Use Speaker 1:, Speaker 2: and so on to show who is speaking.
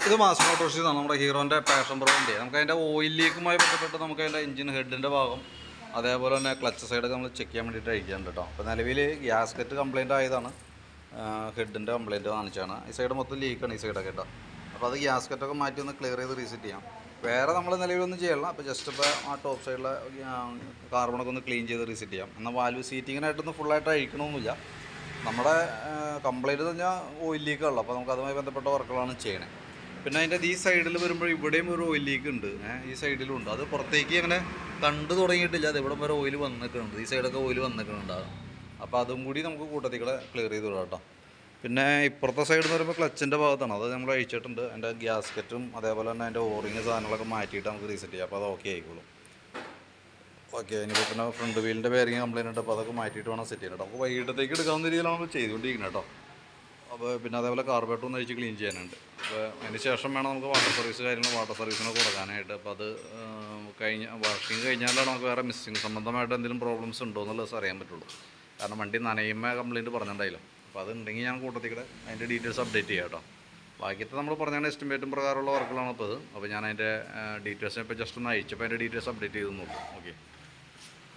Speaker 1: ഇത് മാസ്റ്റർ മോട്ടോഴ്സിന്നാണ് നമ്മുടെ ഹീറോൻ്റെ passion pro വണ്ടി. നമുക്ക് അതിൻ്റെ ഓയിൽ ലീക്കുമായി ബന്ധപ്പെട്ട് നമുക്ക് അതിൻ്റെ എഞ്ചിൻ ഹെഡിൻ്റെ ഭാഗം അതേപോലെ തന്നെ ക്ലച്ച് സൈഡൊക്കെ നമ്മൾ ചെക്ക് ചെയ്യാൻ വേണ്ടിയിട്ട് അയക്കുന്നുണ്ട് കേട്ടോ. അപ്പോൾ നിലവിൽ ഗ്യാസ്കറ്റ് കംപ്ലയിൻ്റ് ആയതാണ്, ഹെഡിൻ്റെ കംപ്ലയിൻറ്റ് കാണിച്ചാണ്. ഈ സൈഡ് മൊത്തം ലീക്കാണ് ഈ സൈഡൊക്കെ കേട്ടോ. അപ്പോൾ അത് ഗ്യാസ്കറ്റൊക്കെ മാറ്റി ഒന്ന് ക്ലിയർ ചെയ്ത് റീസെറ്റ് ചെയ്യാം. വേറെ നമ്മൾ നിലവിലൊന്നും ചെയ്യണം. അപ്പോൾ ജസ്റ്റ് ഇപ്പോൾ ആ ടോപ്പ് സൈഡിലെ കാർബണൊക്കെ ഒന്ന് ക്ലീൻ ചെയ്ത് റീസെറ്റ് ചെയ്യാം. എന്നാൽ വാൽവ് സീറ്റിങ്ങിനായിട്ടൊന്നും ഫുള്ളായിട്ട് അഴിക്കണമെന്നില്ല. നമ്മുടെ കംപ്ലയിൻറ്റ് എന്ന് പറഞ്ഞാൽ ഓയിൽ ലീക്കുള്ളൂ. അപ്പോൾ നമുക്ക് അതുമായി ബന്ധപ്പെട്ട വർക്കുകളാണ് ചെയ്യണേ. പിന്നെ അതിൻ്റെ ഈ സൈഡിൽ വരുമ്പോൾ ഇവിടെയും ഒരു ഓയിൽ ലീക്ക് ഉണ്ട്, ഈ സൈഡിലും ഉണ്ട്. അത് പുറത്തേക്ക് അങ്ങനെ കണ്ടു തുടങ്ങിയിട്ടില്ല. അത് ഇവിടെ വരെ ഓയിൽ വന്നിട്ടുണ്ട്, ഈ സൈഡൊക്കെ ഓയിൽ വന്നിട്ടുണ്ട്. അപ്പോൾ അതും കൂടി നമുക്ക് കൂട്ടത്തിക്കളെ ക്ലിയർ ചെയ്ത് വിടാം കേട്ടോ. പിന്നെ ഇപ്പുറത്തെ സൈഡ് എന്ന് പറയുമ്പോൾ ക്ലച്ചിൻ്റെ ഭാഗത്താണ്, അത് നമ്മൾ അഴിച്ചിട്ടുണ്ട്. അതിൻ്റെ ഗ്യാസ്കറ്റും അതേപോലെ തന്നെ അതിൻ്റെ ഓറിങ് സാധനങ്ങളൊക്കെ മാറ്റിയിട്ട് നമുക്ക് റീസെറ്റ് ചെയ്യാം. അപ്പോൾ അത് ഓക്കെ ആയിക്കോളും. ഓക്കെ, ഇനിയിപ്പോൾ പിന്നെ ഫ്രണ്ട് വീലിൻ്റെ ബെയറിങ് കംപ്ലയിൻ്റ് ഉണ്ട്. അപ്പോൾ അതൊക്കെ മാറ്റിയിട്ട് വേണം സെറ്റ് ചെയ്യാൻ കേട്ടോ. അപ്പോൾ വൈകിട്ടത്തേക്ക് എടുക്കാവുന്ന രീതിയിലാണ് നമ്മൾ ചെയ്തുകൊണ്ടിരിക്കുന്നത് കേട്ടോ. അപ്പോൾ പിന്നെ അതേപോലെ കാർബേറ്റർ ഒന്ന് അഴിച്ച് ക്ലീൻ ചെയ്യാനുണ്ട്. അപ്പോൾ അതിന് ശേഷം വേണം നമുക്ക് വാട്ടർ സർവീസ് കാര്യങ്ങൾ വാട്ടർ സർവീസിനൊക്കെ കൊടുക്കാനായിട്ട്. അപ്പോൾ അത് വാഷിങ് കഴിഞ്ഞാലാണ് നമുക്ക് വേറെ മിസ്സിങ് സംബന്ധമായിട്ട് എന്തെങ്കിലും പ്രോബ്ലംസ് ഉണ്ടോ എന്നുള്ളത് അറിയാൻ പറ്റുള്ളൂ. കാരണം വണ്ടി നനയുമ്പോൾ കംപ്ലയിൻറ്റ് പറഞ്ഞിട്ടുണ്ടായില്ല. അപ്പോൾ അത് ഉണ്ടെങ്കിൽ ഞാൻ കൂട്ടത്തിൽ അതിൻ്റെ ഡീറ്റെയിൽസ് അപ്ഡേറ്റ് ചെയ്യാം കേട്ടോ. ബാക്കിയത്തെ നമ്മൾ പറഞ്ഞാൽ എസ്റ്റിമേറ്റും പ്രകാരമുള്ള വർക്കുകളാണ് ഇപ്പോൾ അത്. അപ്പോൾ ഞാൻ അതിൻ്റെ ഡീറ്റെയിൽസ് ഇപ്പോൾ ജസ്റ്റ് ഒന്ന് അയച്ചപ്പോൾ അതിൻ്റെ ഡീറ്റെയിൽസ് അപ്ഡേറ്റ് ചെയ്തു നോക്കും. ഓക്കെ.